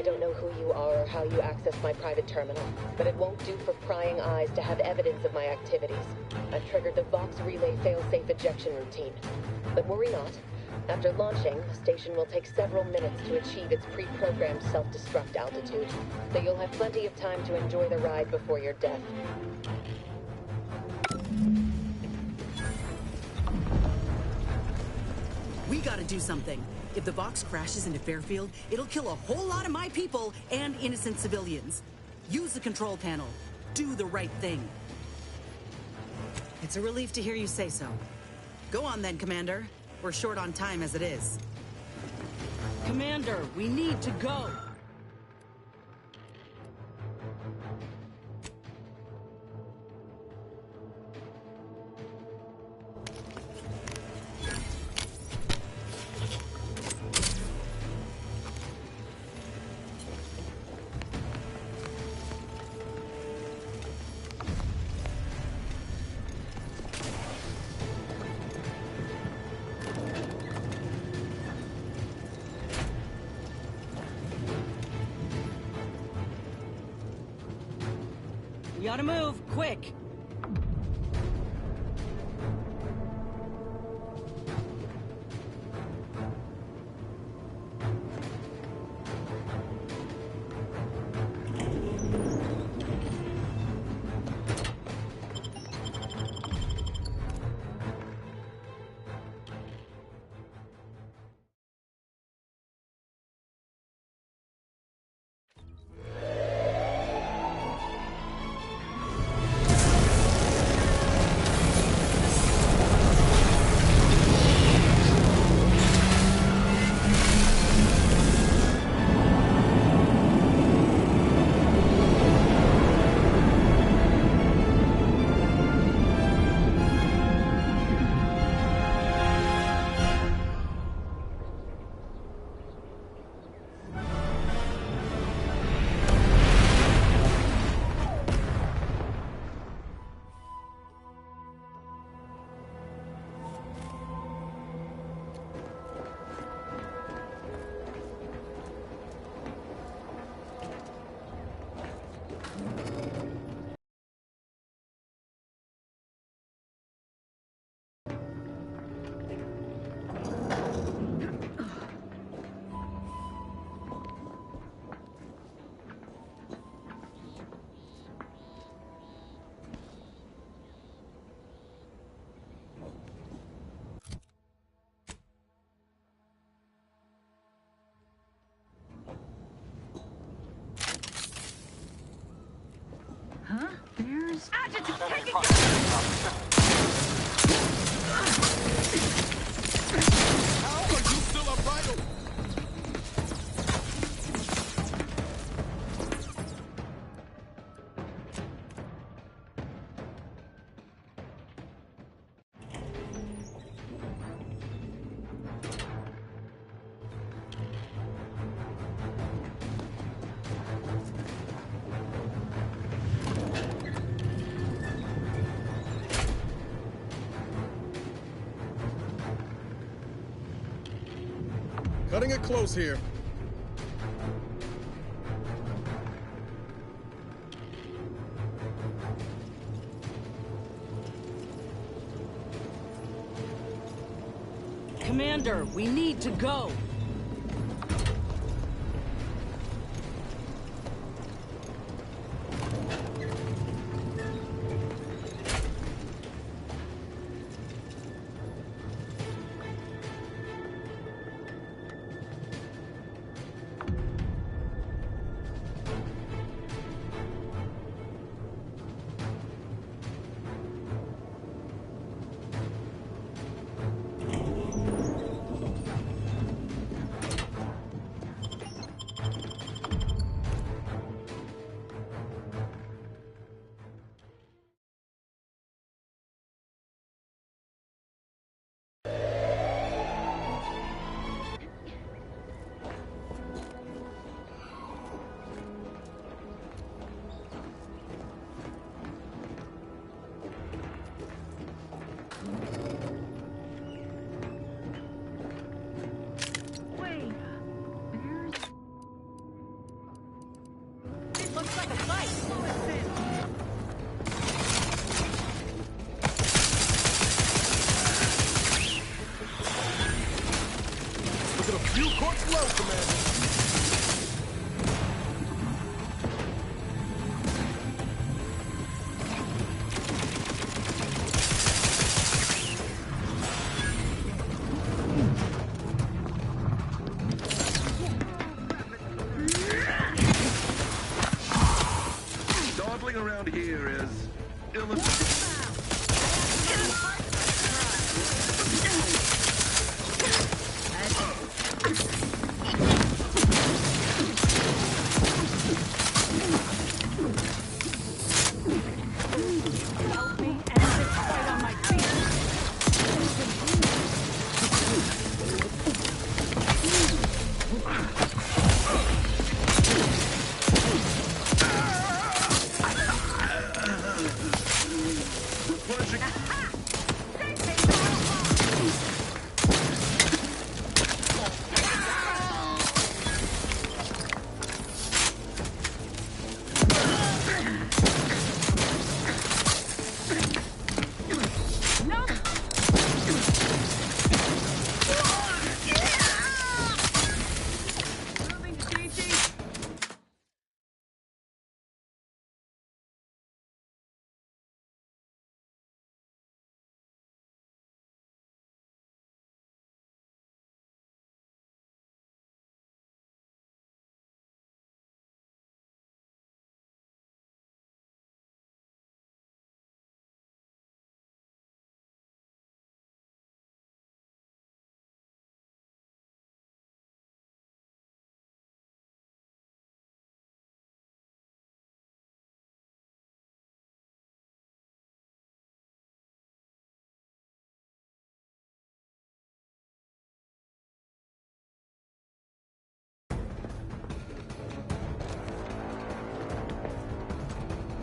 I don't know who you are or how you access my private terminal, but it won't do for prying eyes to have evidence of my activities. I've triggered the Vox Relay fail-safe ejection routine. But worry not. After launching, the station will take several minutes to achieve its pre-programmed self-destruct altitude, so you'll have plenty of time to enjoy the ride before your death. We gotta do something. If the Vox crashes into Fairfield, it'll kill a whole lot of my people and innocent civilians. Use the control panel. Do the right thing. It's a relief to hear you say so. Go on then, Commander. We're short on time as it is. Commander, we need to go! We ought to move, quick! Huh? There's adjutant taking How are you still a vital? Cutting it close here. Commander, we need to go! Look at a few corks low, Commander. Dawdling around here is ill.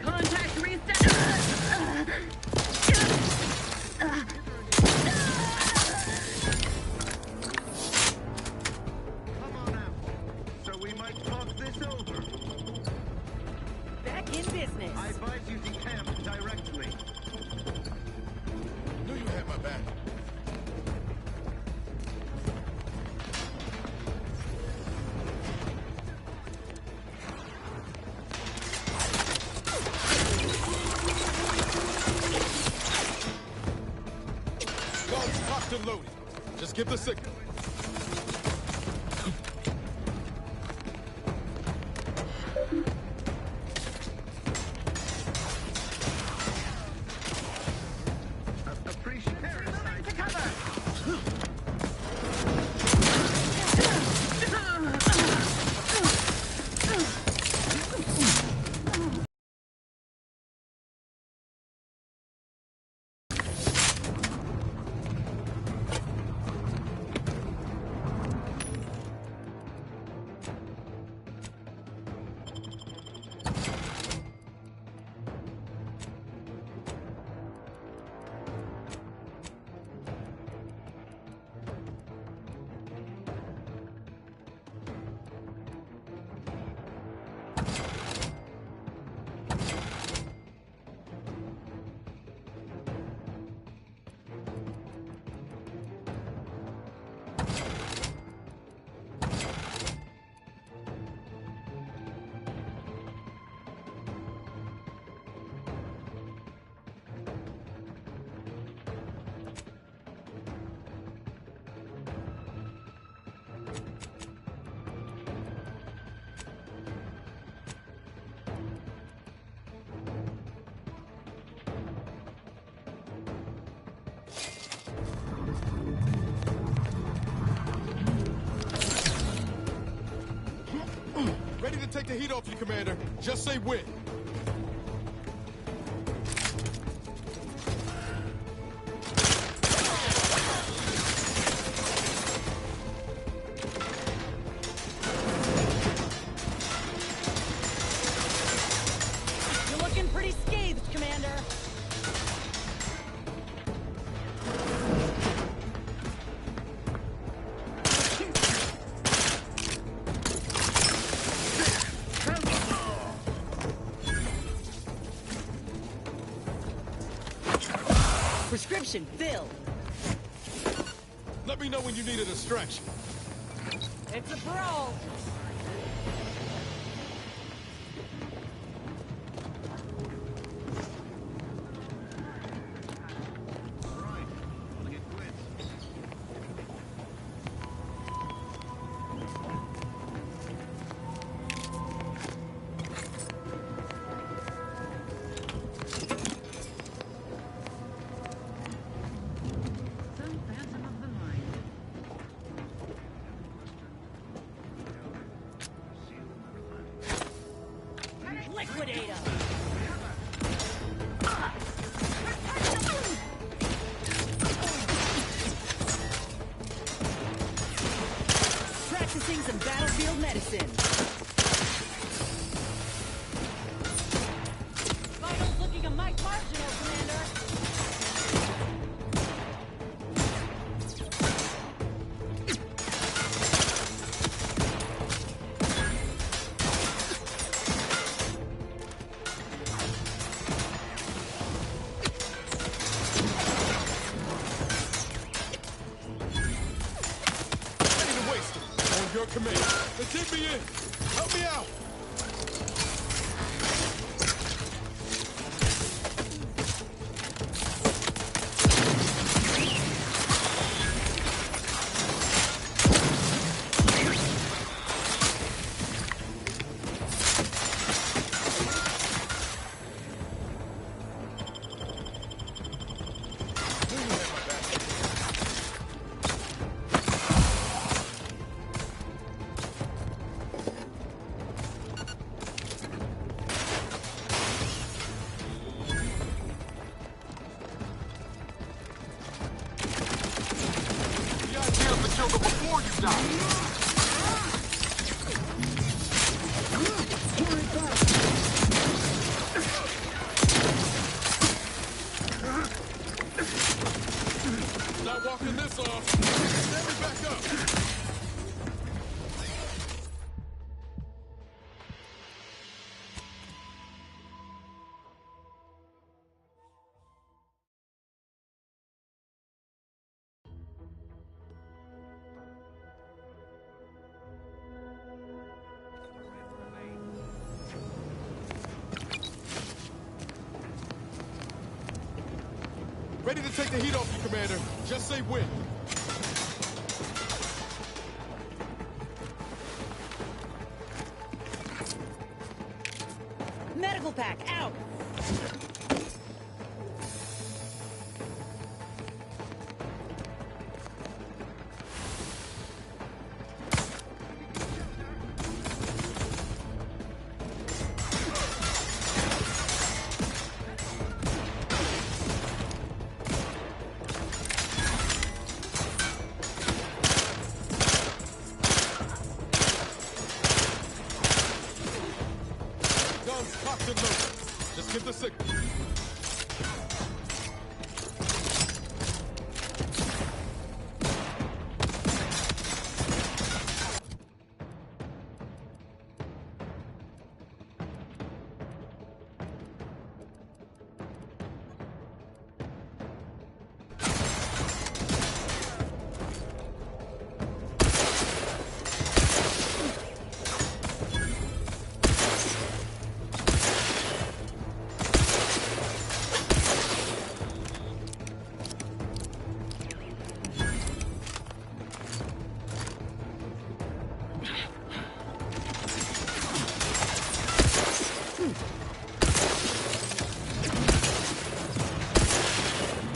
Contact reset. Come on out, so we might talk this over. Back in business. I advise you decamp directly. Knew you had my back. Guns cocked and loaded. Just give the signal. Appreciate it. To cover. Ready to take the heat off you, Commander. Just say when. You're looking pretty scathed, Commander. Prescription filled. Let me know when you need a distraction. It's a brawl. Some phantom of the mind. Liquidate 'em. Practicing some battlefield medicine. Vitals looking a mite marginal, Commander. Ready to waste it. On your command. Then dig me in. Help me out. The idea of the Joker before you die. Not walking this off. Stand me back up. Ready to take the heat off you, Commander. Just say when. Medical pack out. Guns cocked and loaded. Just give the signal.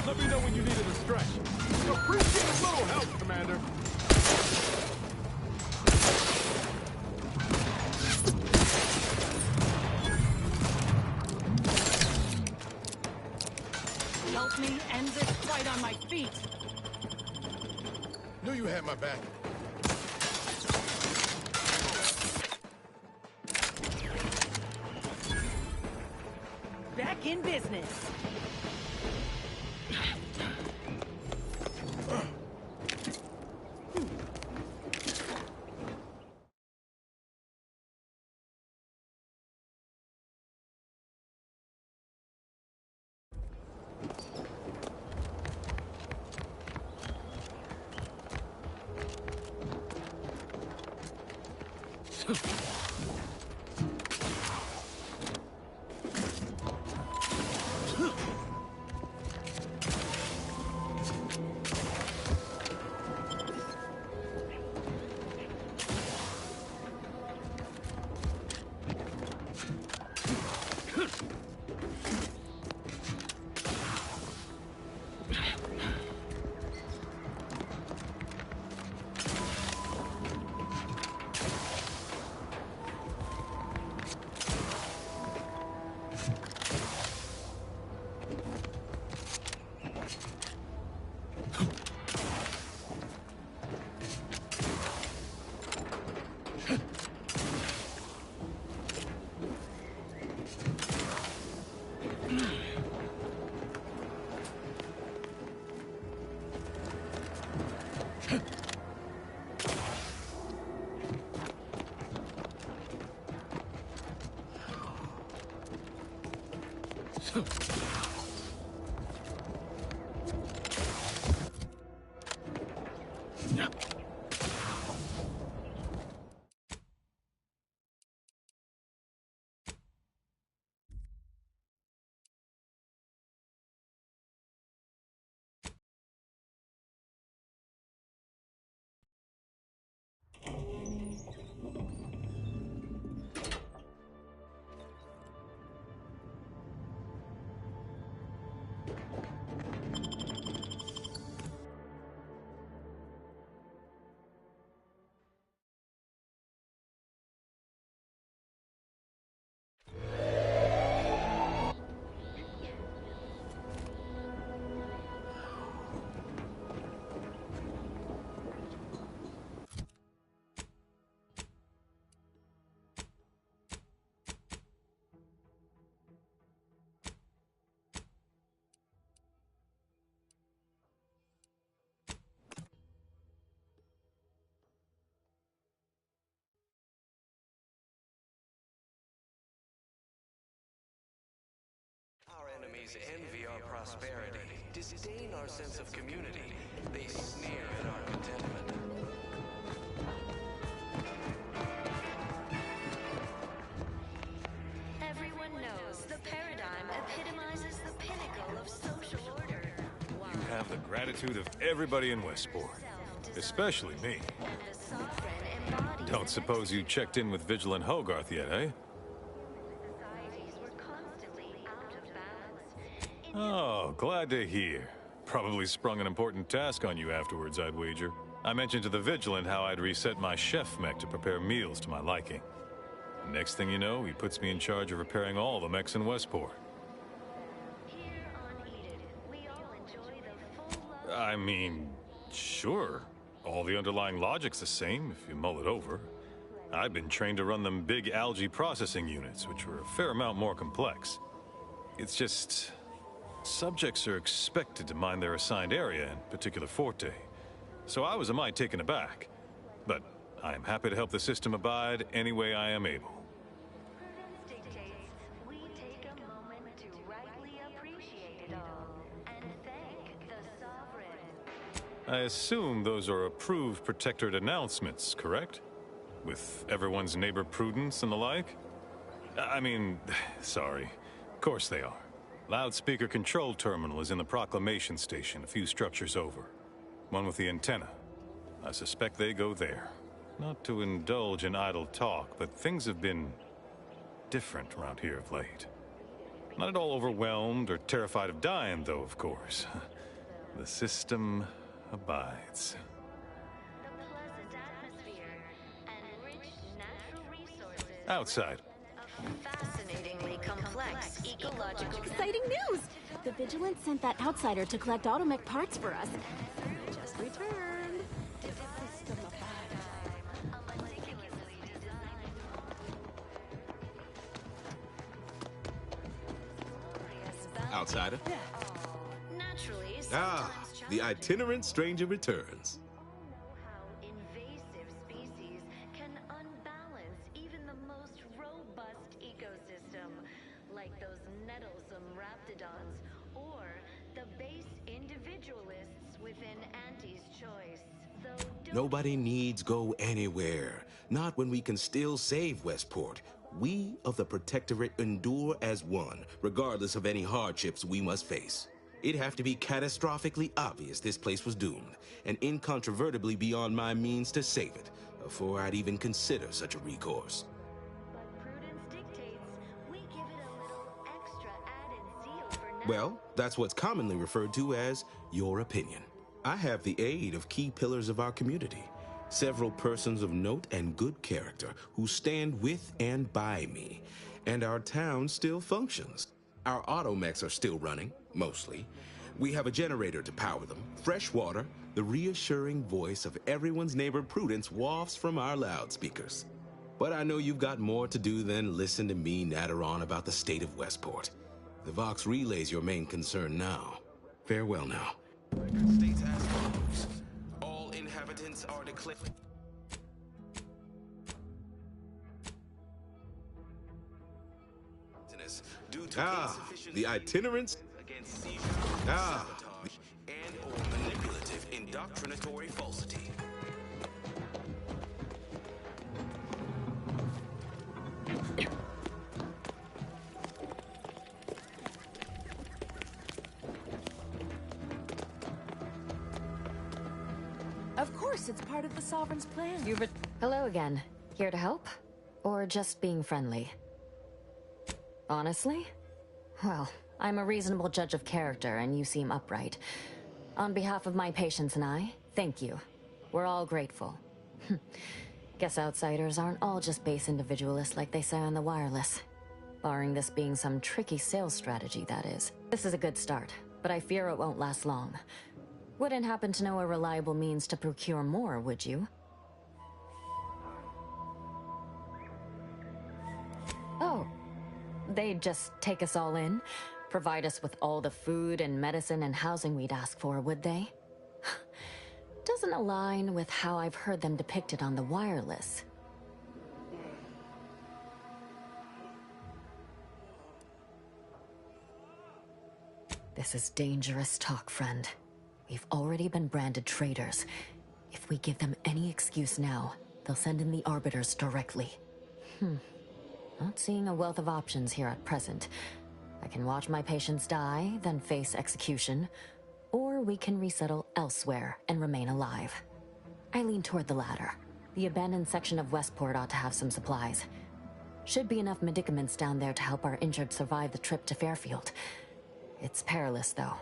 Let me know when you need a distraction. Appreciate a little help, Commander. Help me end this fight on my feet. Knew you had my back. Back in business. Our enemies envy our prosperity, disdain our sense of community. They sneer at our contentment. Everyone knows the paradigm epitomizes the pinnacle of social order. You have the gratitude of everybody in Westport, especially me. The sovereign embodies Don't suppose you checked in with Vigilant Hogarth yet, eh? societies were constantly out of balance. Oh, glad to hear. Probably sprung an important task on you afterwards, I'd wager. I mentioned to the Vigilant how I'd reset my chef mech to prepare meals to my liking. Next thing you know, he puts me in charge of repairing all the mechs in Westport. Here on Eden, we all enjoy the full love. I mean, sure. All the underlying logic's the same if you mull it over. I've been trained to run them big algae processing units, which were a fair amount more complex. It's just... subjects are expected to mind their assigned area and particular forte. So I was a mite taken aback. But I am happy to help the system abide any way I am able. Prudence dictates we take a moment to rightly appreciate it all and thank the sovereign. I assume those are approved protectorate announcements, correct? With everyone's neighbor prudence and the like? I mean, sorry. Of course they are. Loudspeaker control terminal is in the proclamation station a few structures over. One with the antenna. I suspect they go there. Not to indulge in idle talk, but things have been different around here of late. Not at all overwhelmed or terrified of dying, though, of course. The system abides. The pleasant atmosphere and rich natural resources. Outside. A fascinatingly complex ecological. Exciting news! The Vigilant sent that outsider to collect automech parts for us. Just returned. Outsider. Naturally, Ah, sometimes the challenging. itinerant stranger returns. How invasive species can unbalance even the most robust ecosystem, like those nettlesome raptidons, or the base individualists within Auntie's choice. Though Nobody needs go anywhere. Not when we can still save Westport. We of the Protectorate endure as one, regardless of any hardships we must face. It'd have to be catastrophically obvious this place was doomed, and incontrovertibly beyond my means to save it, before I'd even consider such a recourse. but prudence dictates we give it a little extra added zeal for now. Well, that's what's commonly referred to as your opinion. I have the aid of key pillars of our community, several persons of note and good character who stand with and by me, and our town still functions. Our automechs are still running, mostly. We have a generator to power them, fresh water, the reassuring voice of everyone's neighbor Prudence wafts from our loudspeakers. But I know you've got more to do than listen to me natter on about the state of Westport. The Vox relay's your main concern now. Farewell now. Record states as follows. All inhabitants are declared due to insufficient the itinerants? against seizure, Ah. sabotage, and or manipulative indoctrinatory falsity. Of course, it's part of the Sovereign's plan. Hello again. Here to help? Or just being friendly? Honestly? Well, I'm a reasonable judge of character, and you seem upright. On behalf of my patients and I, thank you. We're all grateful. Guess outsiders aren't all just base individualists like they say on the wireless. Barring this being some tricky sales strategy, that is. This is a good start, but I fear it won't last long. Wouldn't happen to know a reliable means to procure more, would you? Oh. They'd just take us all in? Provide us with all the food and medicine and housing we'd ask for, would they? Doesn't align with how I've heard them depicted on the wireless. This is dangerous talk, friend. We've already been branded traitors. If we give them any excuse now, they'll send in the Arbiters directly. Not seeing a wealth of options here at present. I can watch my patients die, then face execution, or we can resettle elsewhere and remain alive. I lean toward the latter. The abandoned section of Westport ought to have some supplies. Should be enough medicaments down there to help our injured survive the trip to Fairfield. It's perilous, though.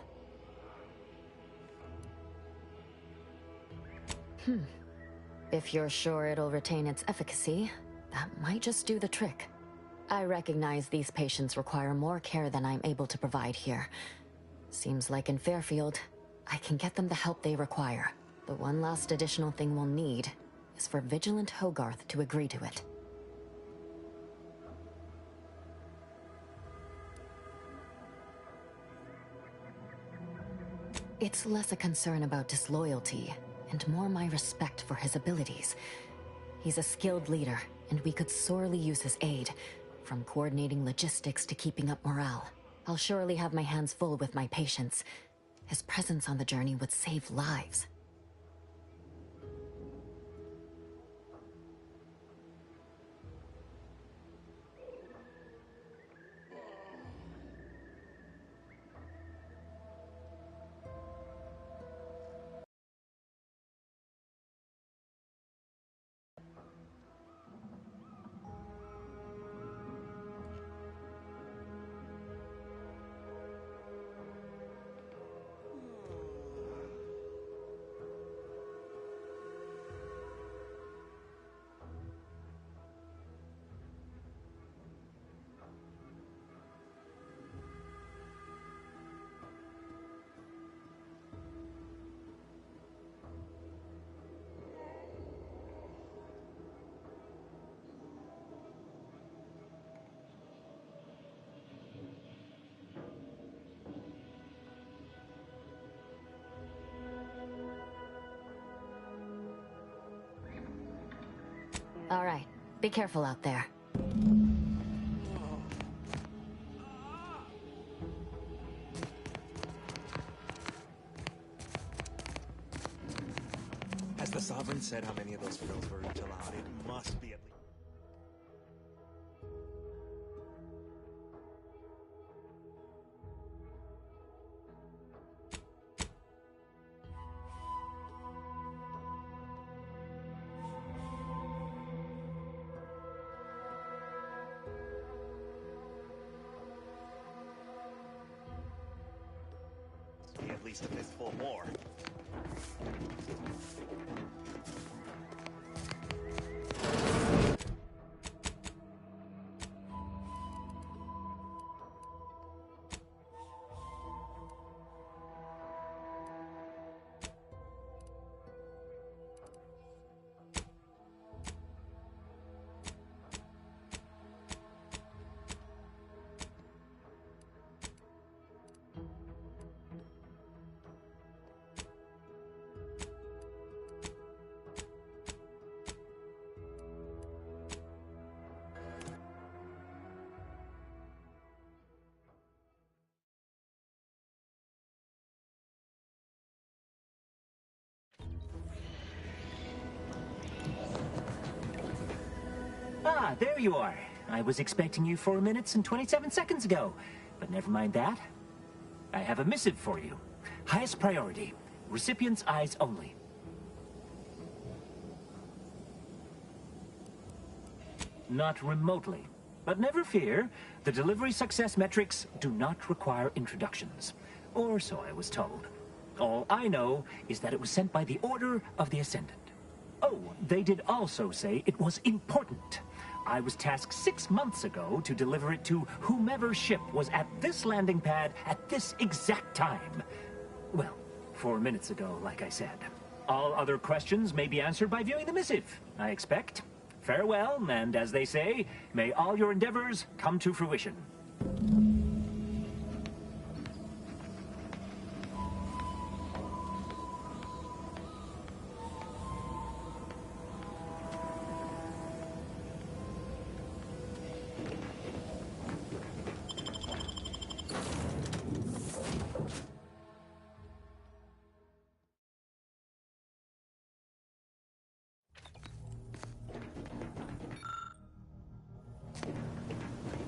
If you're sure it'll retain its efficacy, that might just do the trick. I recognize these patients require more care than I'm able to provide here. Seems like in Fairfield, I can get them the help they require. The one last additional thing we'll need is for Vigilant Hogarth to agree to it. It's less a concern about disloyalty, and more my respect for his abilities. He's a skilled leader, and we could sorely use his aid, from coordinating logistics to keeping up morale. I'll surely have my hands full with my patients. His presence on the journey would save lives. All right, be careful out there. said how many of those frills were each allowed. It must be at least... At least a fistful more. Ah, there you are. I was expecting you 4 minutes and 27 seconds ago. But never mind that. I have a missive for you. Highest priority. Recipient's eyes only. Not remotely. But never fear, the delivery success metrics do not require introductions. Or so I was told. All I know is that it was sent by the Order of the Ascendant. Oh, they did also say it was important. I was tasked 6 months ago to deliver it to whomever ship was at this landing pad at this exact time. Well, 4 minutes ago, like I said. All other questions may be answered by viewing the missive, I expect. Farewell, and as they say, may all your endeavors come to fruition.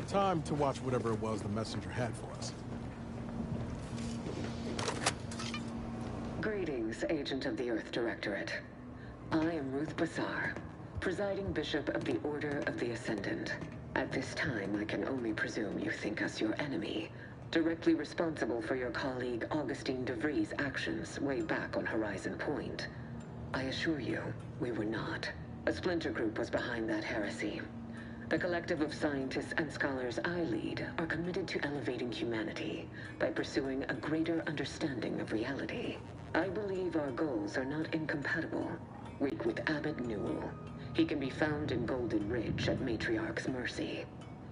Time to watch whatever it was the messenger had for us. Greetings, Agent of the Earth Directorate. I am Ruth Bassar, presiding Bishop of the Order of the Ascendant. At this time, I can only presume you think us your enemy, directly responsible for your colleague Augustine DeVries' actions way back on Horizon Point. I assure you, we were not. A splinter group was behind that heresy. The collective of scientists and scholars I lead are committed to elevating humanity by pursuing a greater understanding of reality. I believe our goals are not incompatible. Speak with Abbot Newell. He can be found in Golden Ridge at Matriarch's mercy.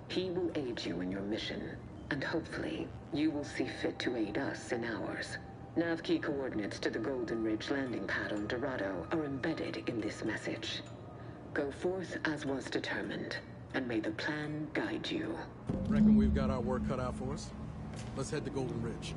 He will aid you in your mission, and hopefully, you will see fit to aid us in ours. Nav key coordinates to the Golden Ridge landing pad on Dorado are embedded in this message. Go forth as was determined, and may the plan guide you. Reckon we've got our work cut out for us? Let's head to Golden Ridge.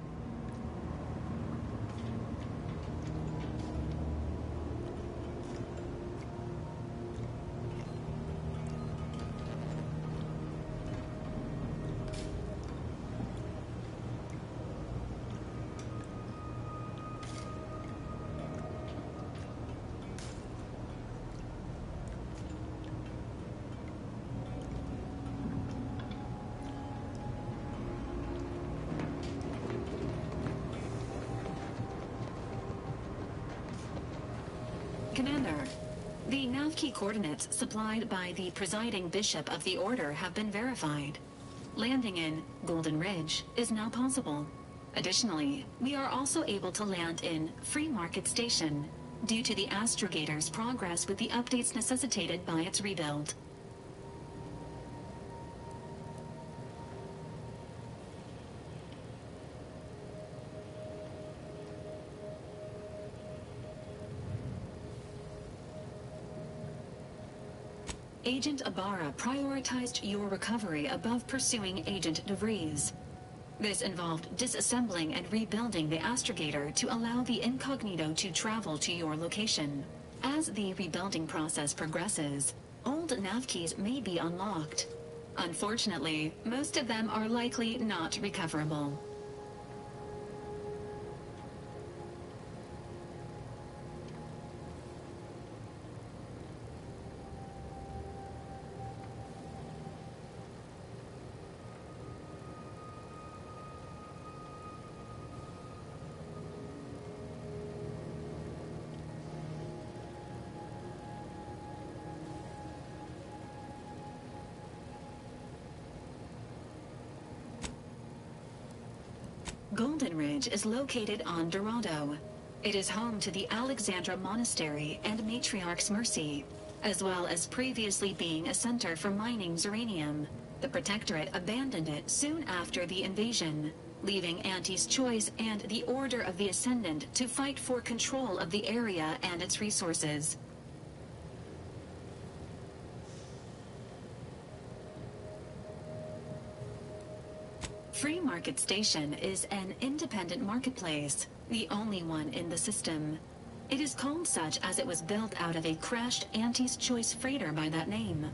Commander, the nav key coordinates supplied by the presiding bishop of the Order have been verified. Landing in Golden Ridge is now possible. Additionally, we are also able to land in Free Market Station due to the Astrogator's progress with the updates necessitated by its rebuild. Agent Ibarra prioritized your recovery above pursuing Agent DeVries. This involved disassembling and rebuilding the Astrogator to allow the Incognito to travel to your location. As the rebuilding process progresses, old nav keys may be unlocked. Unfortunately, most of them are likely not recoverable. Golden Ridge is located on Dorado. It is home to the Alexandra Monastery and Matriarch's Mercy, as well as previously being a center for mining Zeranium. The Protectorate abandoned it soon after the invasion, leaving Auntie's Choice and the Order of the Ascendant to fight for control of the area and its resources. Free Market Station is an independent marketplace, the only one in the system. It is called such as it was built out of a crashed Auntie's Choice freighter by that name.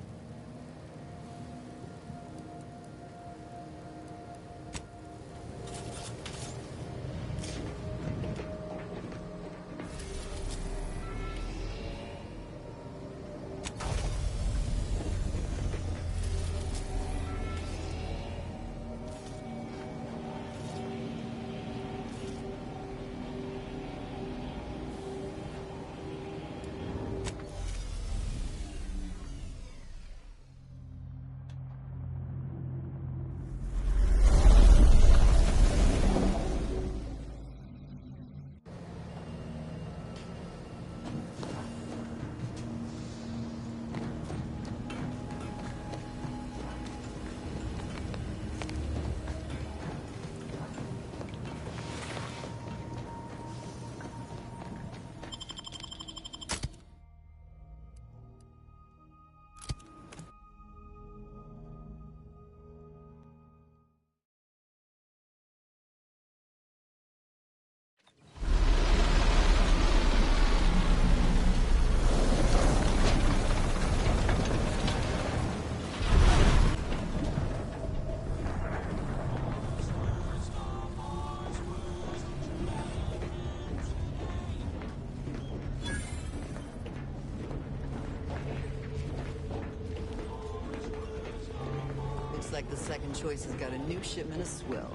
Looks like the Second Choice has got a new shipment of swill.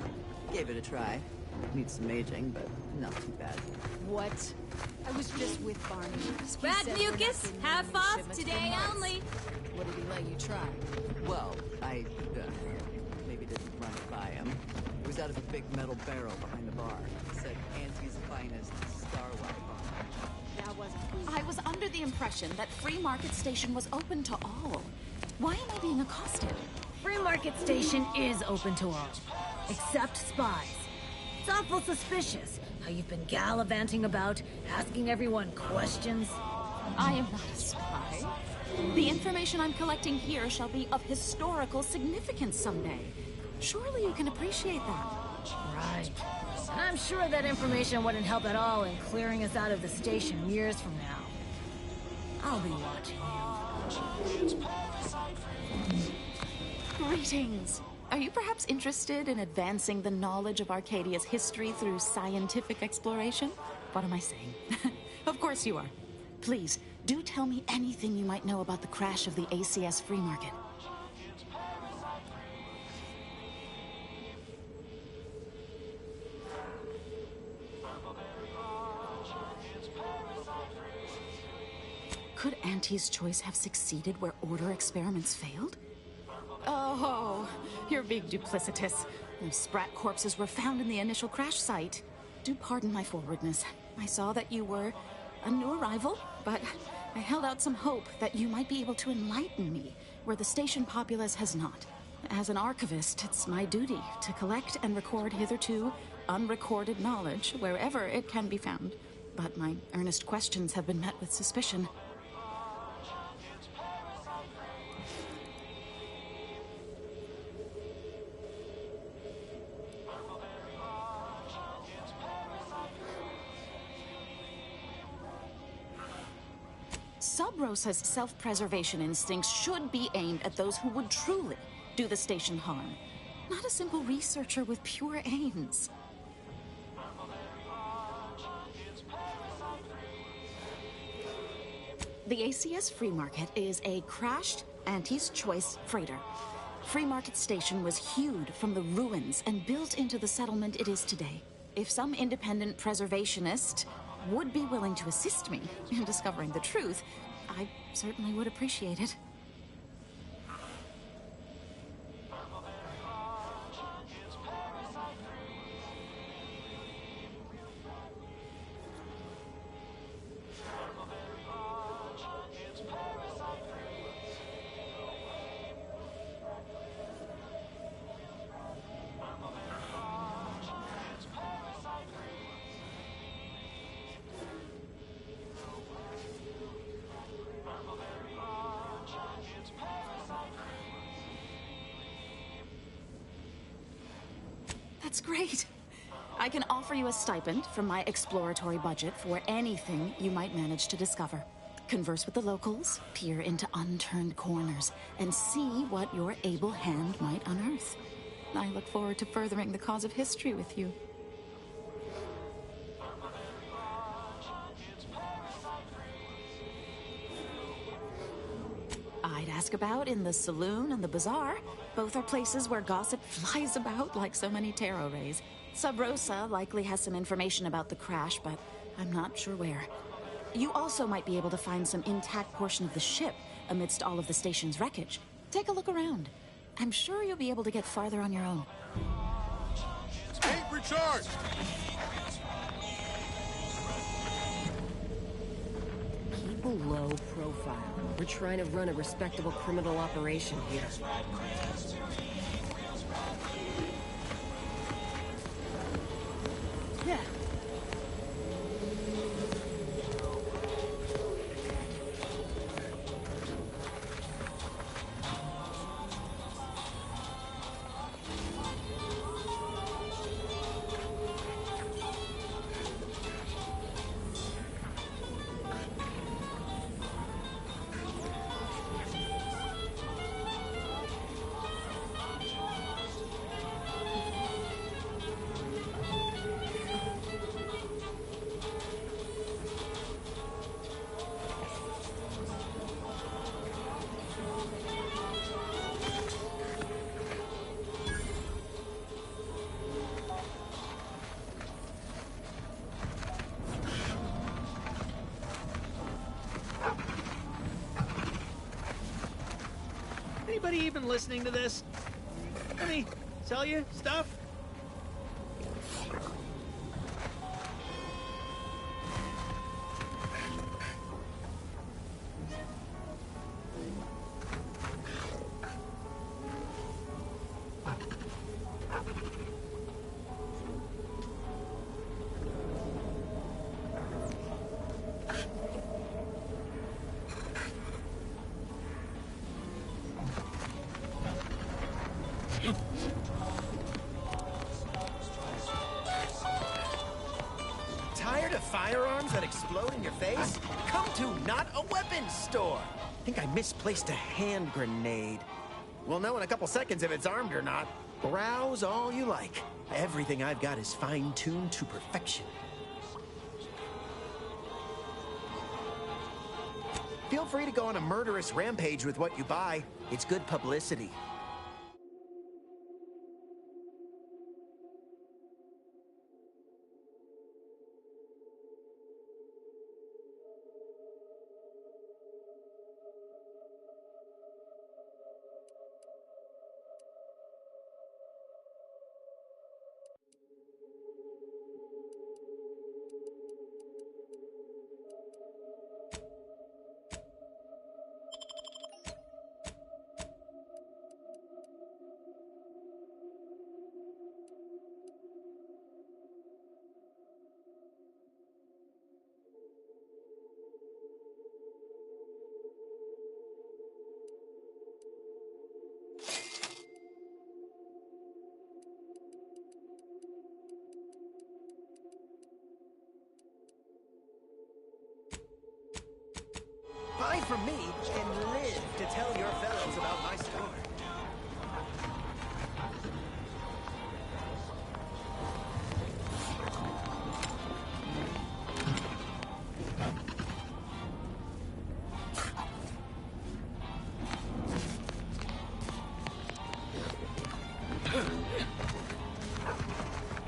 Gave it a try. Needs some aging, but not too bad. What? I was just with Barney. Spread mucus, half off, today only. What did he let you try? Well, I maybe didn't run it by him. It was out of a big metal barrel behind the bar. It said Auntie's finest Starlight on it. That wasn't I was under the impression that Free Market Station was open to all. Why am I being accosted? Free Market Station is open to all, except spies. It's awful suspicious how you've been gallivanting about, asking everyone questions. I am not a spy. The information I'm collecting here shall be of historical significance someday. Surely you can appreciate that. Right. And I'm sure that information wouldn't help at all in clearing us out of the station years from now. I'll be watching you. Greetings. Are you perhaps interested in advancing the knowledge of Arcadia's history through scientific exploration? What am I saying? Of course you are. Please, do tell me anything you might know about the crash of the ACS Free Market. Could Auntie's Choice have succeeded where Order experiments failed? Oh, you're being duplicitous. Those Sprat corpses were found in the initial crash site. Do pardon my forwardness. I saw that you were a new arrival, but I held out some hope that you might be able to enlighten me where the station populace has not. As an archivist, it's my duty to collect and record hitherto unrecorded knowledge wherever it can be found. But my earnest questions have been met with suspicion. Sub Rosa's self-preservation instincts should be aimed at those who would truly do the station harm, not a simple researcher with pure aims. The ACS Free Market is a crashed Auntie's Choice freighter. Free Market Station was hewed from the ruins and built into the settlement it is today. If some independent preservationist would be willing to assist me in discovering the truth, I certainly would appreciate it. That's great. I can offer you a stipend from my exploratory budget for anything you might manage to discover. Converse with the locals, peer into unturned corners, and see what your able hand might unearth. I look forward to furthering the cause of history with you. I'd ask about in the saloon and the bazaar. Both are places where gossip flies about like so many tarot rays. Sub Rosa likely has some information about the crash, but I'm not sure where. You also might be able to find some intact portion of the ship amidst all of the station's wreckage. Take a look around. I'm sure you'll be able to get farther on your own. Paint recharged! Keep a low profile. We're trying to run a respectable criminal operation here. Yeah. Anybody even listening to this? Let me sell you stuff? Tired of firearms that explode in your face? Come to Not a Weapons Store! Think I misplaced a hand grenade. We'll know in a couple seconds if it's armed or not. Browse all you like. Everything I've got is fine-tuned to perfection. Feel free to go on a murderous rampage with what you buy. It's good publicity.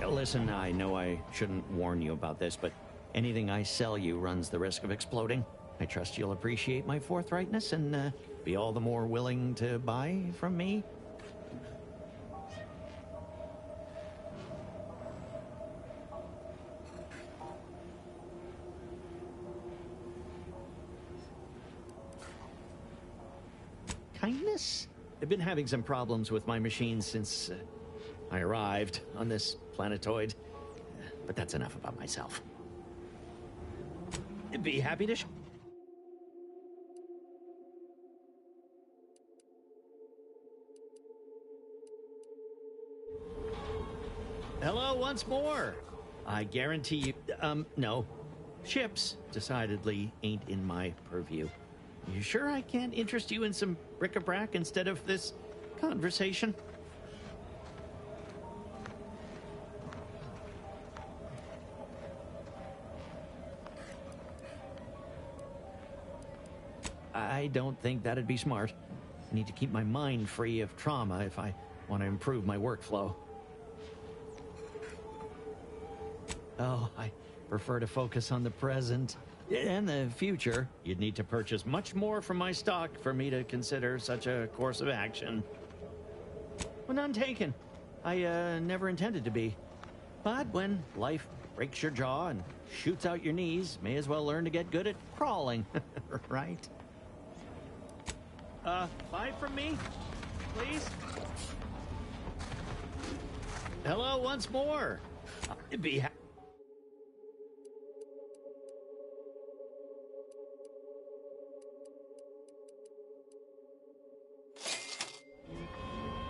Listen, I know I shouldn't warn you about this, but anything I sell you runs the risk of exploding. I trust you'll appreciate my forthrightness and be all the more willing to buy from me. Kindness? I've been having some problems with my machine since I arrived on this planetoid. But that's enough about myself. Be happy to Hello once more. I guarantee you... no. Ships decidedly ain't in my purview. You sure I can't interest you in some bric-a-brac instead of this conversation? I don't think that'd be smart. I need to keep my mind free of trauma if I want to improve my workflow. Oh, I prefer to focus on the present. And the future. You'd need to purchase much more from my stock for me to consider such a course of action. Well, none taken. I never intended to be. But when life breaks your jaw and shoots out your knees, may as well learn to get good at crawling, right? Buy from me, please? Hello once more. Be happy.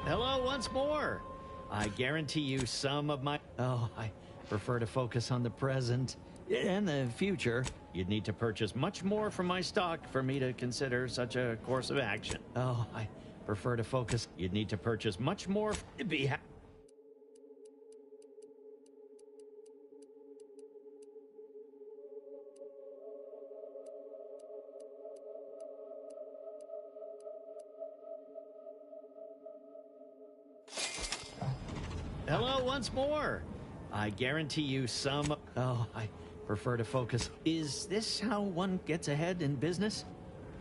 Hello once more. I guarantee you some of my... Oh, I prefer to focus on the present. And the future. You'd need to purchase much more from my stock for me to consider such a course of action. Oh, I prefer to focus... You'd need to purchase much more... Be happy. Hello once more. I guarantee you some... Oh, I prefer to focus... Is this how one gets ahead in business?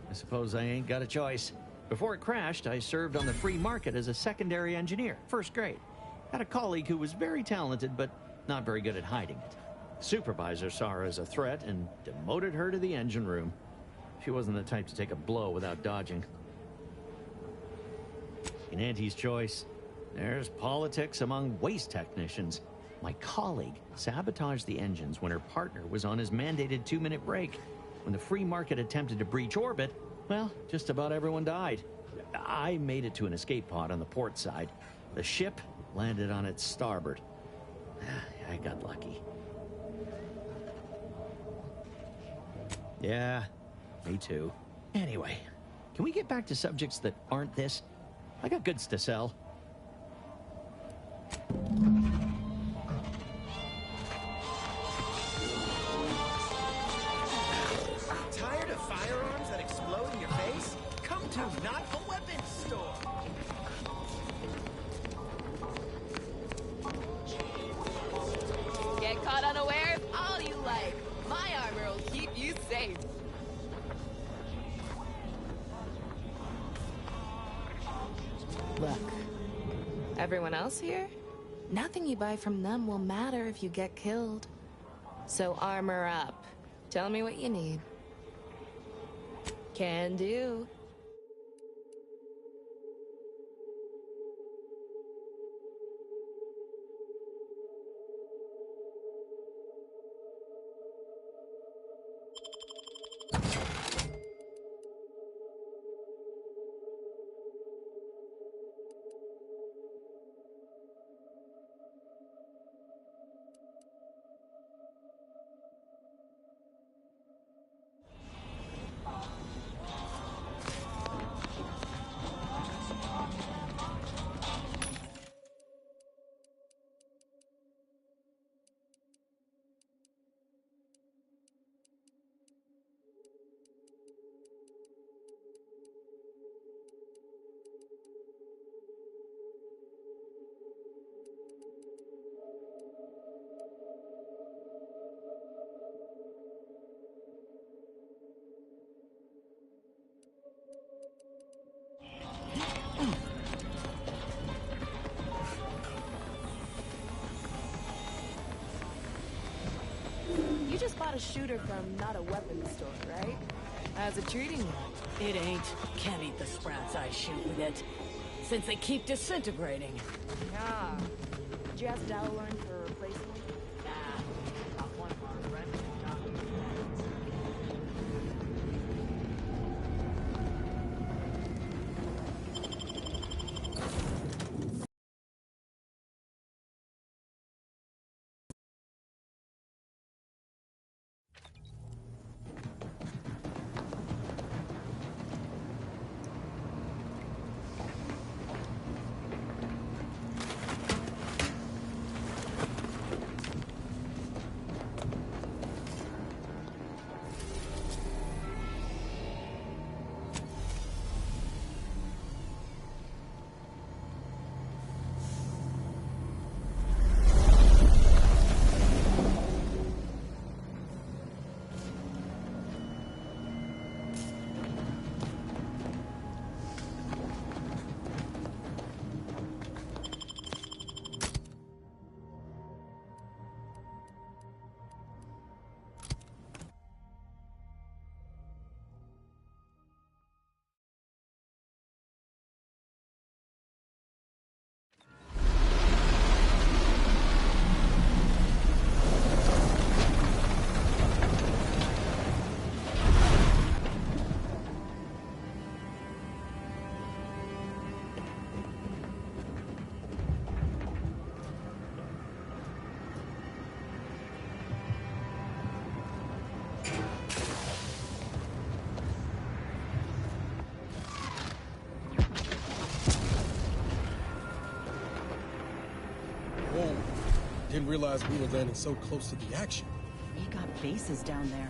I suppose I ain't got a choice. Before it crashed, I served on the free market as a secondary engineer, first grade. Had a colleague who was very talented, but not very good at hiding it. Supervisor saw her as a threat and demoted her to the engine room. She wasn't the type to take a blow without dodging. In Auntie's choice, there's politics among waste technicians. My colleague sabotaged the engines when her partner was on his mandated 2-minute break. When the free market attempted to breach orbit, well, just about everyone died. I made it to an escape pod on the port side. The ship landed on its starboard. I got lucky. Yeah, me too. Anyway, can we get back to subjects that aren't this? I got goods to sell. Tired of firearms that explode in your face? Come to Not a Weapons Store! Get caught unawares all you like. My armor will keep you safe. Look, everyone else here? Nothing you buy from them will matter if you get killed. So armor up. Tell me what you need. Can do. a shooter from Not a Weapons Store, right? How's it treating you? It ain't. Can't eat the sprats I shoot with it. Since they keep disintegrating. Ah. Did you ask Dalaran for a replacement? Nah. Not one of our friends. Didn't realize we were landing so close to the action. We got bases down there.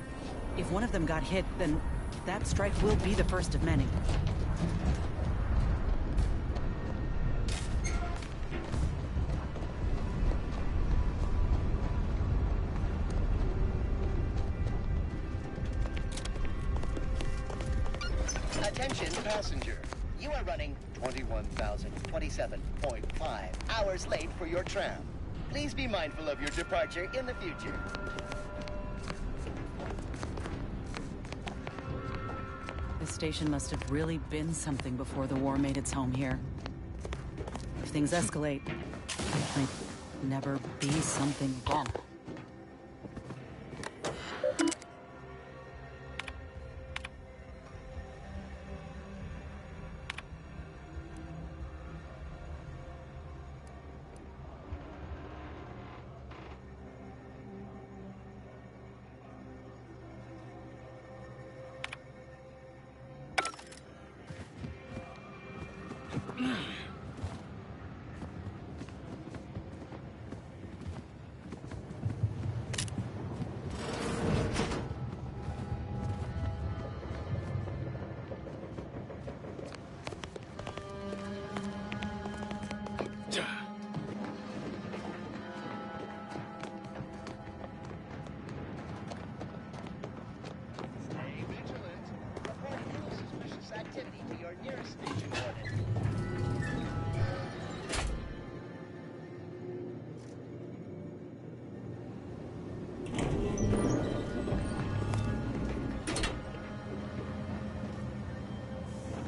If one of them got hit, then that strike will be the first of many. Attention passenger. You are running 21,027.5 hours late for your tram. Please be mindful of your departure in the future. This station must have really been something before the war made its home here. If things escalate, it might never be something again.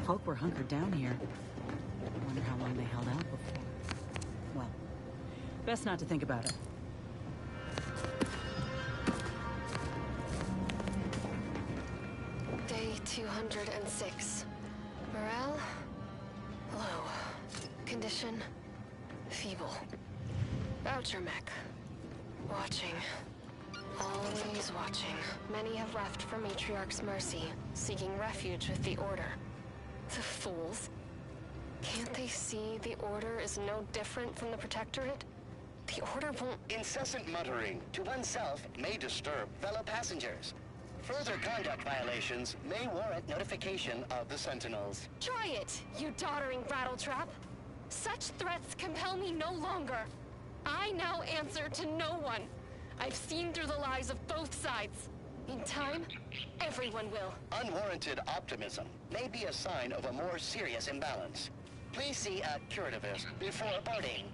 Folk were hunkered down here. I wonder how long they held out before. Well, best not to think about it. Day 206. Morale? Low. Condition? Feeble. Voucher mech. Watching. Always watching. Many have left for Matriarch's mercy, seeking refuge with the Order. The fools. Can't they see the Order is no different from the Protectorate? The Order won't... Incessant muttering to oneself may disturb fellow passengers. Further conduct violations may warrant notification of the Sentinels. Try it, you doddering rattletrap! Such threats compel me no longer. I now answer to no one. I've seen through the lies of both sides. In time, everyone will. Unwarranted optimism may be a sign of a more serious imbalance. Please see a curativist before boarding.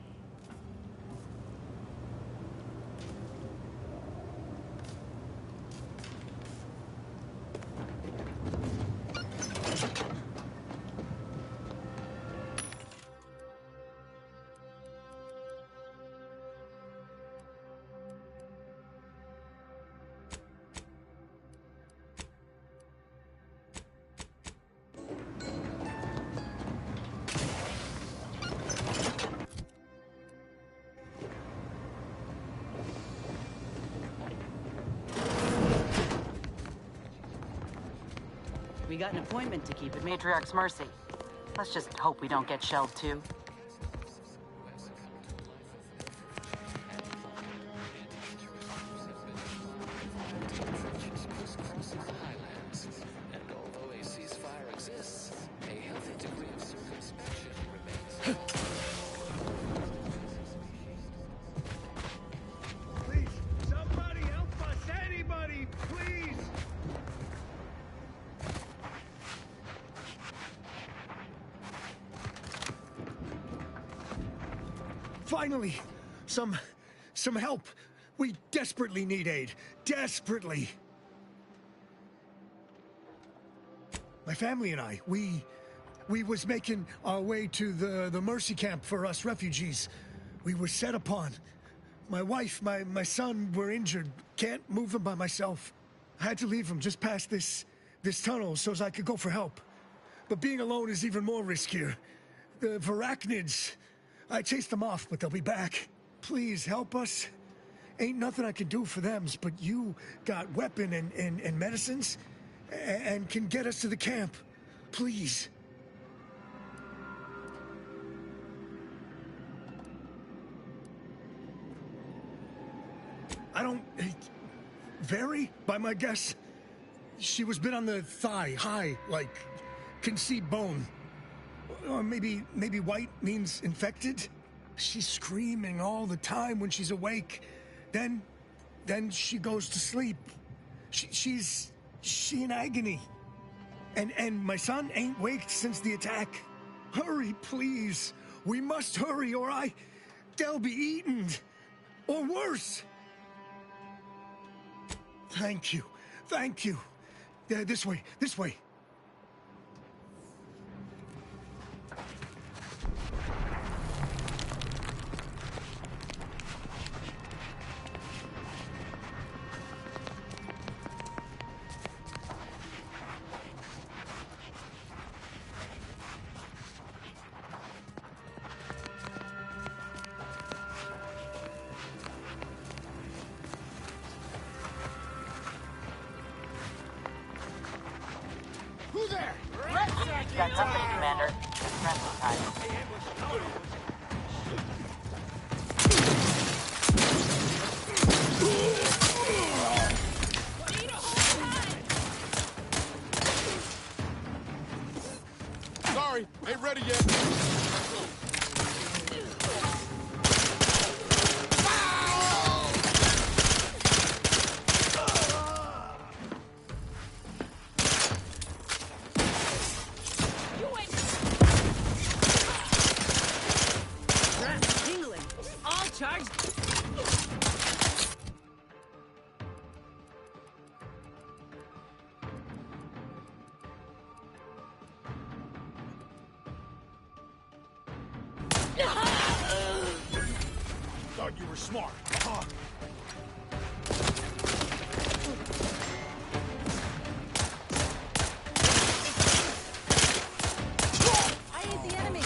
We got an appointment to keep at Matriarch's Mercy. Let's just hope we don't get shelled too. Please, somebody help us! Anybody, please! Finally, some help. We desperately need aid. Desperately. My family and I, we was making our way to the Mercy camp for us refugees. We were set upon. My wife, my son were injured. Can't move them by myself. I had to leave them just past this tunnel so as I could go for help. But being alone is even more riskier. The Varachnids, I chased them off, but they'll be back. Please help us. Ain't nothing I can do for them, but you got weapon and medicines and can get us to the camp. Please. I don't... Vary, by my guess. She was bit on the thigh, high, like, can see bone. Or maybe white means infected? She's screaming all the time when she's awake. Then she goes to sleep. She in agony. And my son ain't waked since the attack. Hurry, please. We must hurry or they'll be eaten. Or worse. Thank you. Thank you. This way. This way. Who there? Got company, Commander. Friendly time. Sorry, ain't ready yet. Tingling. All charged. Thought you were smart. I hit the enemy.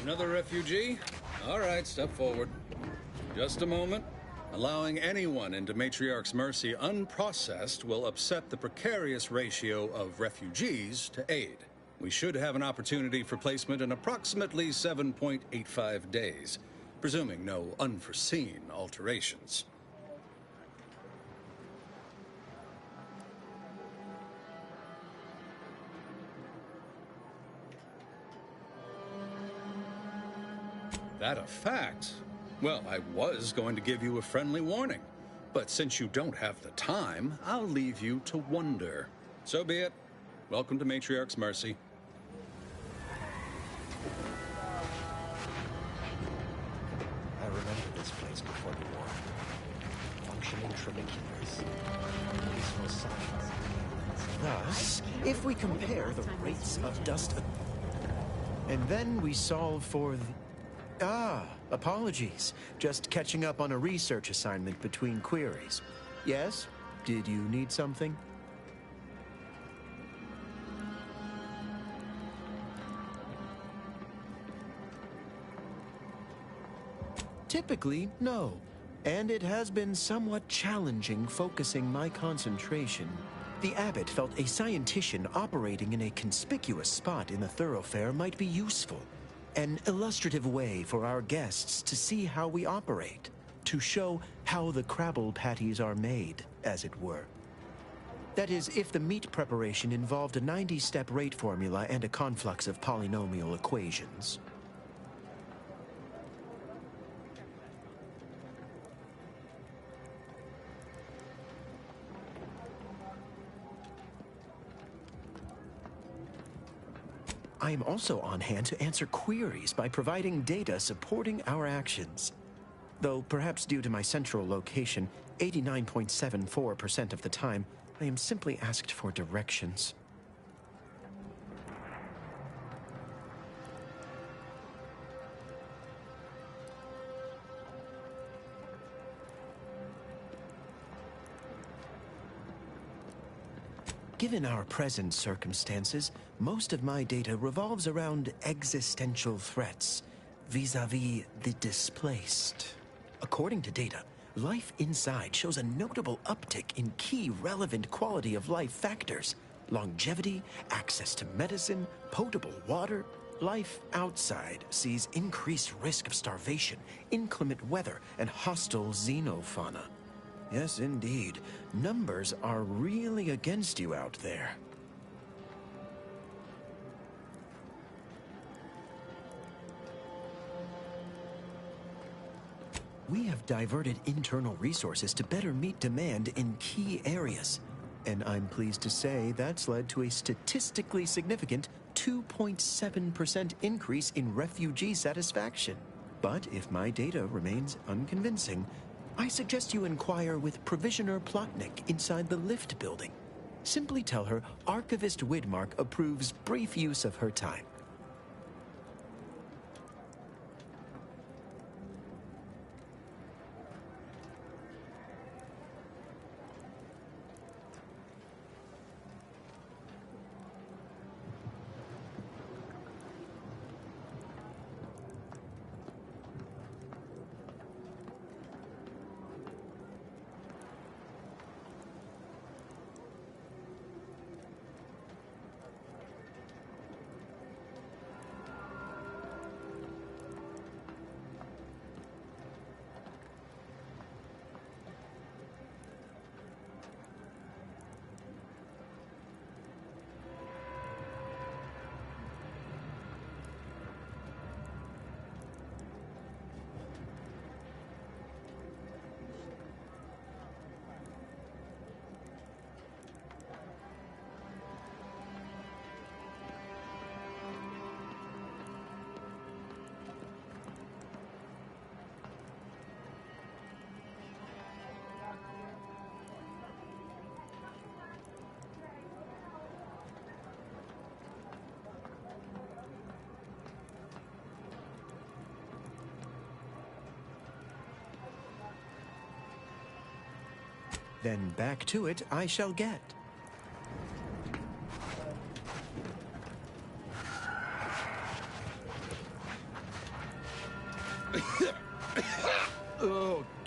Another refugee? All right, step forward. Just a moment. Allowing anyone into Matriarch's Mercy unprocessed will upset the precarious ratio of refugees to aid. We should have an opportunity for placement in approximately 7.85 days, presuming no unforeseen alterations. That a fact? Well, I was going to give you a friendly warning, but since you don't have the time, I'll leave you to wonder. So be it. Welcome to Matriarch's Mercy. I remember this place before the war. Functioning trabeculars. Peaceful science. Thus, if we compare the rates of dust... And then we solve for the... Apologies. Just catching up on a research assignment between queries. Yes? Did you need something? Typically, no. And it has been somewhat challenging focusing my concentration. The abbot felt a scientician operating in a conspicuous spot in the thoroughfare might be useful. An illustrative way for our guests to see how we operate, to show how the Crabble patties are made, as it were. That is, if the meat preparation involved a 90-step rate formula and a conflux of polynomial equations. I am also on hand to answer queries by providing data supporting our actions. Though perhaps due to my central location, 89.74% of the time, I am simply asked for directions. Given our present circumstances, most of my data revolves around existential threats, vis-a-vis the displaced. According to data, life inside shows a notable uptick in key relevant quality of life factors: longevity, access to medicine, potable water. Life outside sees increased risk of starvation, inclement weather, and hostile xenofauna. Yes, indeed. Numbers are really against you out there. We have diverted internal resources to better meet demand in key areas. And I'm pleased to say that's led to a statistically significant 2.7% increase in refugee satisfaction. But if my data remains unconvincing, I suggest you inquire with Provisioner Plotnik inside the lift building. Simply tell her Archivist Widmark approves brief use of her time. Then back to it I shall get.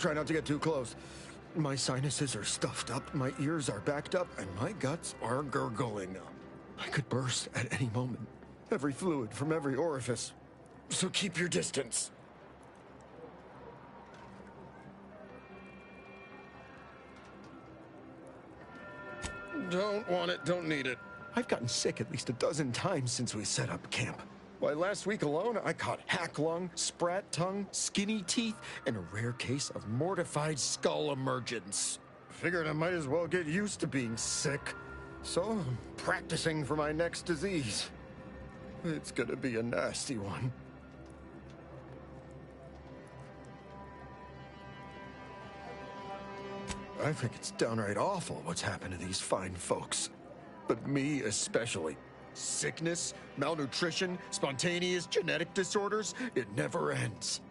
try not to get too close. My sinuses are stuffed up, my ears are backed up, and my guts are gurgling. I could burst at any moment. Every fluid from every orifice. So keep your distance. Don't want it, don't need it. I've gotten sick at least a dozen times since we set up camp. Why, last week alone, I caught hack lung, sprat tongue, skinny teeth, and a rare case of mortified skull emergence. Figured I might as well get used to being sick. So I'm practicing for my next disease. It's gonna be a nasty one. I think it's downright awful what's happened to these fine folks. But me especially. Sickness, malnutrition, spontaneous genetic disorders, it never ends.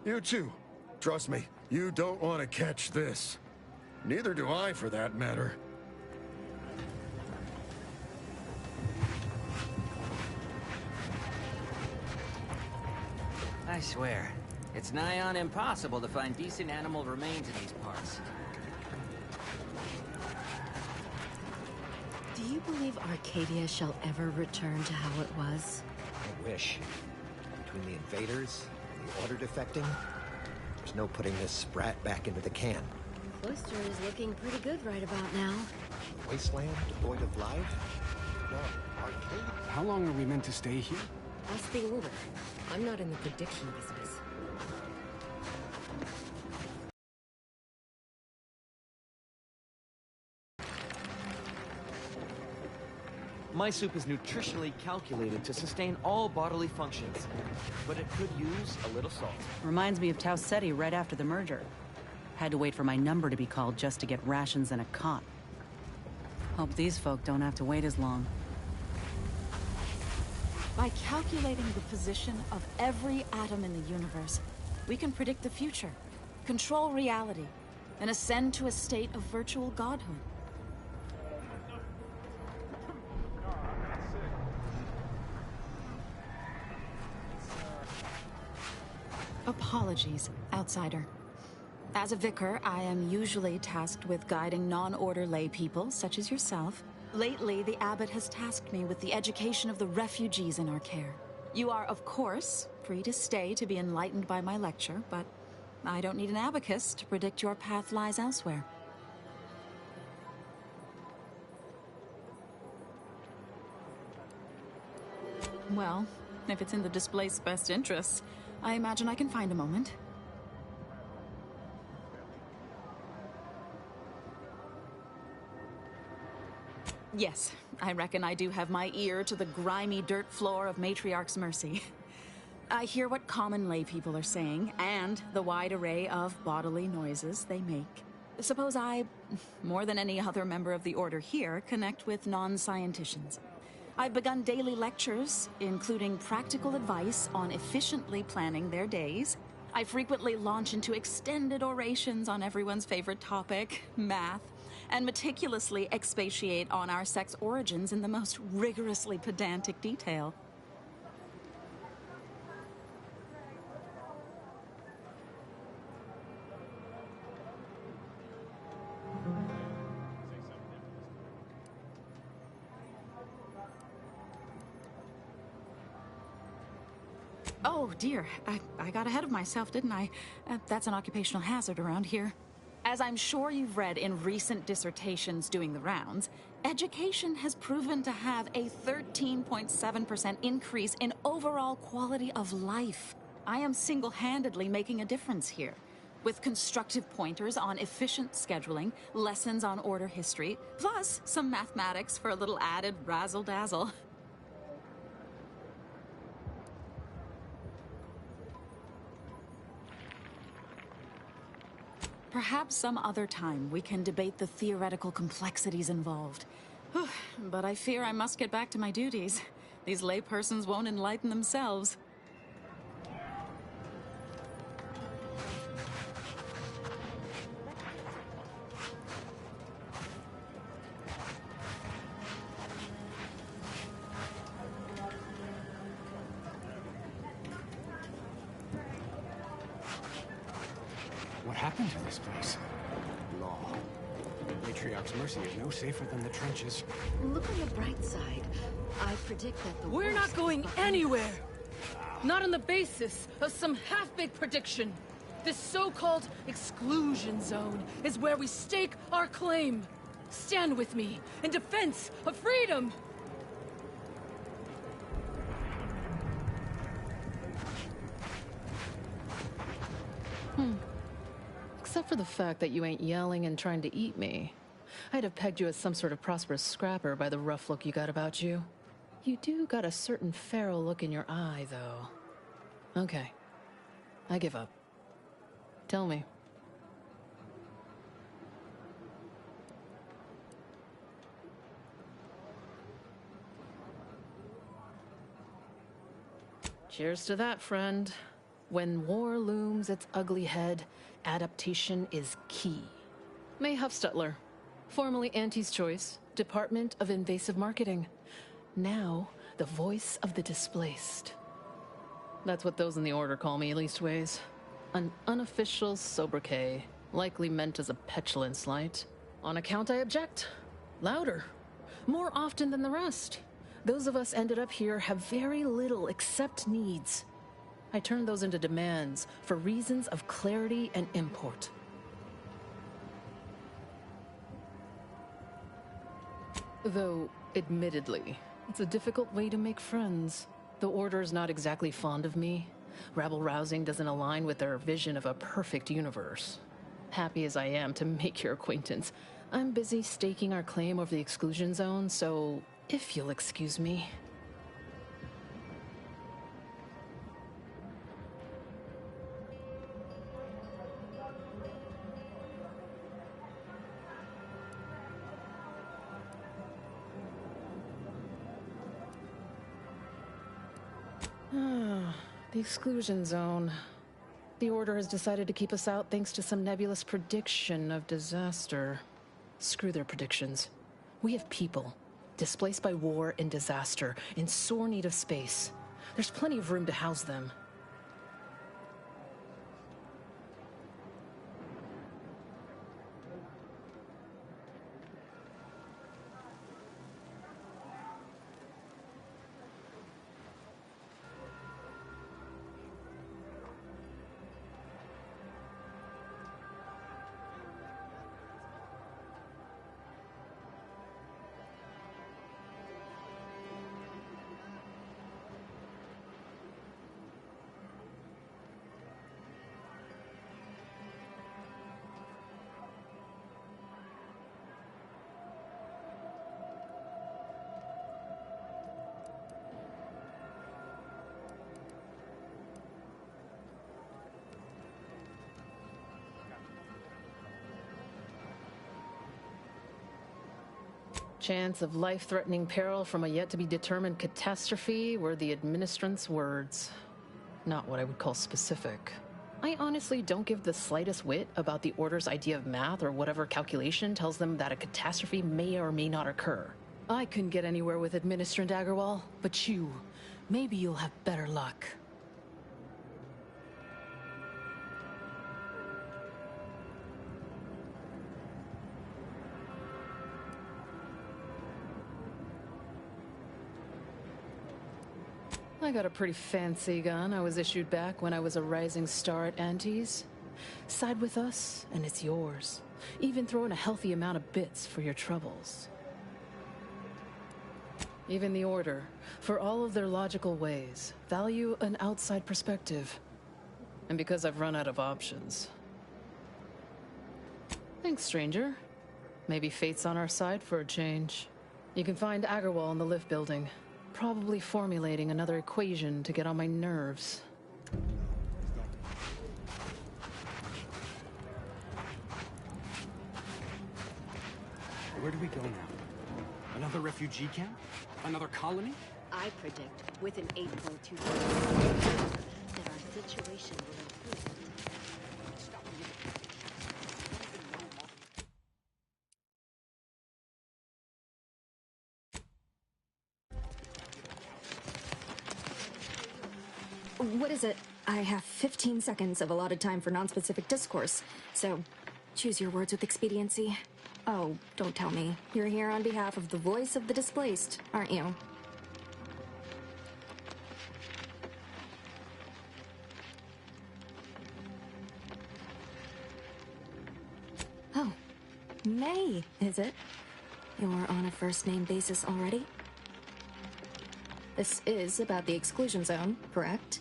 You too. Trust me, you don't want to catch this. Neither do I, for that matter. I swear, it's nigh on impossible to find decent animal remains in these parts. Do you believe Arcadia shall ever return to how it was? I wish. Between the invaders and the Order defecting, there's no putting this sprat back into the can. Cloister is looking pretty good right about now. Wasteland devoid of life? No, Arcadia. How long are we meant to stay here? Ask the Order. I'm not in the prediction business. My soup is nutritionally calculated to sustain all bodily functions, but it could use a little salt. Reminds me of Tau Ceti right after the merger. Had to wait for my number to be called just to get rations and a cot. Hope these folk don't have to wait as long. By calculating the position of every atom in the universe, we can predict the future, control reality, and ascend to a state of virtual godhood. Apologies, outsider. As a vicar, I am usually tasked with guiding non-order lay people, such as yourself. Lately, the abbot has tasked me with the education of the refugees in our care. You are, of course, free to stay to be enlightened by my lecture, but I don't need an abacus to predict your path lies elsewhere. Well, if it's in the displaced's best interests, I imagine I can find a moment. Yes, I reckon I do have my ear to the grimy dirt floor of Matriarch's Mercy. I hear what common lay people are saying, and the wide array of bodily noises they make. Suppose I, more than any other member of the Order here, connect with non-scienticians. I've begun daily lectures, including practical advice on efficiently planning their days. I frequently launch into extended orations on everyone's favorite topic, math, and meticulously expatiate on our sex origins in the most rigorously pedantic detail. Oh, dear. I got ahead of myself, didn't I? That's an occupational hazard around here. As I'm sure you've read in recent dissertations doing the rounds, education has proven to have a 13.7% increase in overall quality of life. I am single-handedly making a difference here. With constructive pointers on efficient scheduling, lessons on Order history, plus some mathematics for a little added razzle-dazzle. Perhaps some other time we can debate the theoretical complexities involved. But I fear I must get back to my duties. These laypersons won't enlighten themselves. What happened to this place? Law. Matriarch's Mercy is no safer than the trenches. Look on the bright side. I predict that the We're worst not going is behind anywhere! us. Not on the basis of some half-baked prediction. This so-called exclusion zone is where we stake our claim. Stand with me in defense of freedom! Except for the fact that you ain't yelling and trying to eat me. I'd have pegged you as some sort of prosperous scrapper by the rough look you got about you. You do got a certain feral look in your eye, though. Okay. I give up. Tell me. Cheers to that, friend. When war looms its ugly head, adaptation is key. May Huffstutler, formerly Auntie's Choice, Department of Invasive Marketing. Now, the voice of the displaced. That's what those in the Order call me, leastways. An unofficial sobriquet, likely meant as a petulant slight. On account I object. Louder. More often than the rest. Those of us ended up here have very little except needs. I turn those into demands for reasons of clarity and import. Though, admittedly, it's a difficult way to make friends. The Order's not exactly fond of me. Rabble-rousing doesn't align with their vision of a perfect universe. Happy as I am to make your acquaintance, I'm busy staking our claim over the exclusion zone, so if you'll excuse me. The exclusion zone. The Order has decided to keep us out thanks to some nebulous prediction of disaster. Screw their predictions. We have people, displaced by war and disaster, in sore need of space. There's plenty of room to house them. Chance of life-threatening peril from a yet-to-be-determined catastrophe were the administrant's words. Not what I would call specific. I honestly don't give the slightest whit about the Order's idea of math or whatever calculation tells them that a catastrophe may or may not occur. I couldn't get anywhere with Administrant Agarwal, but you, maybe you'll have better luck. I got a pretty fancy gun I was issued back when I was a rising star at Auntie's. Side with us, and it's yours. Even throw in a healthy amount of bits for your troubles. Even the Order, for all of their logical ways, value an outside perspective. And because I've run out of options. Thanks, stranger. Maybe fate's on our side for a change. You can find Agarwal in the lift building. Probably formulating another equation to get on my nerves. Where do we go now? Another refugee camp? Another colony? I predict with an 8.2 that our situation will improve. What is it? I have 15 seconds of allotted time for non-specific discourse, so choose your words with expediency. Oh, don't tell me. You're here on behalf of the voice of the displaced, aren't you? Oh, May, is it? You're on a first-name basis already? This is about the exclusion zone, correct?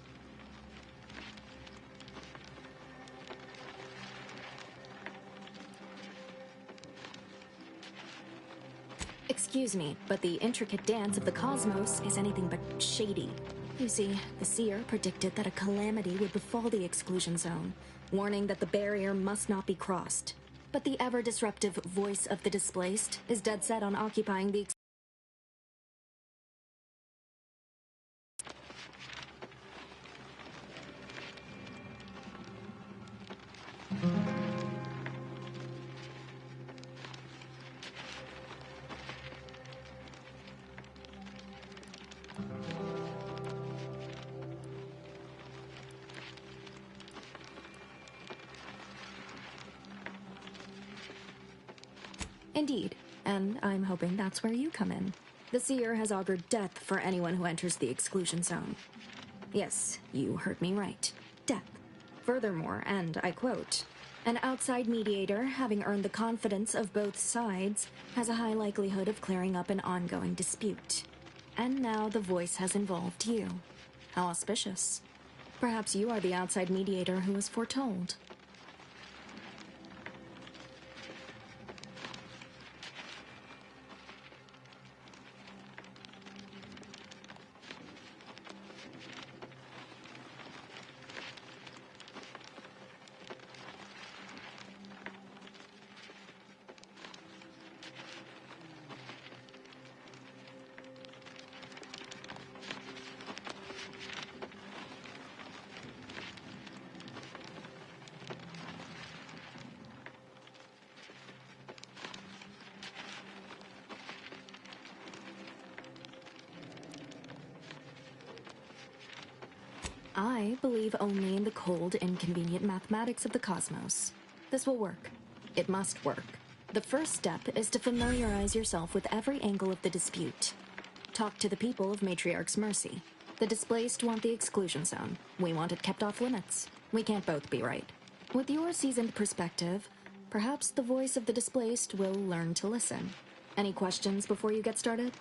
Excuse me, but the intricate dance of the cosmos is anything but shady. You see, the Seer predicted that a calamity would befall the exclusion zone, warning that the barrier must not be crossed. But the ever-disruptive voice of the displaced is dead set on occupying the Indeed, and I'm hoping that's where you come in. The Seer has augured death for anyone who enters the exclusion zone. Yes, you heard me right. Death. Furthermore, and I quote, "An outside mediator, having earned the confidence of both sides, has a high likelihood of clearing up an ongoing dispute." And now the voice has involved you. How auspicious. Perhaps you are the outside mediator who was foretold. I believe only in the cold, inconvenient mathematics of the cosmos. This will work. It must work. The first step is to familiarize yourself with every angle of the dispute. Talk to the people of Matriarch's Mercy. The displaced want the exclusion zone. We want it kept off limits. We can't both be right. With your seasoned perspective, perhaps the voice of the displaced will learn to listen. Any questions before you get started?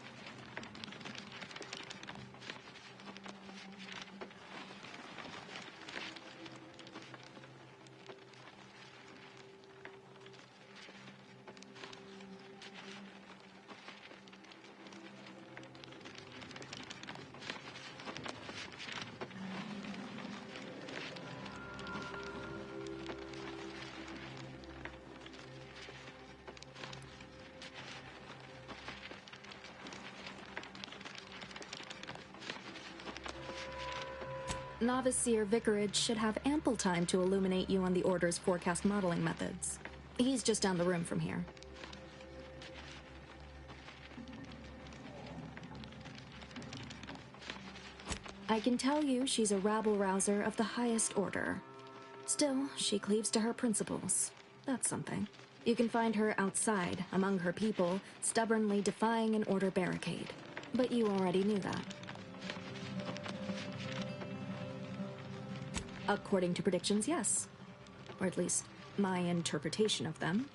Novice Seer Vicarage should have ample time to illuminate you on the Order's forecast modeling methods. He's just down the room from here. I can tell you she's a rabble-rouser of the highest order. Still, she cleaves to her principles. That's something. You can find her outside, among her people, stubbornly defying an Order barricade. But you already knew that. According to predictions, yes. Or at least, my interpretation of them.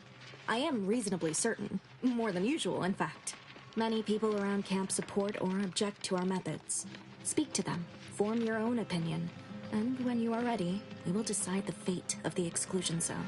I am reasonably certain. More than usual, in fact. Many people around camp support or object to our methods. Speak to them, form your own opinion, and when you are ready, we will decide the fate of the exclusion zone.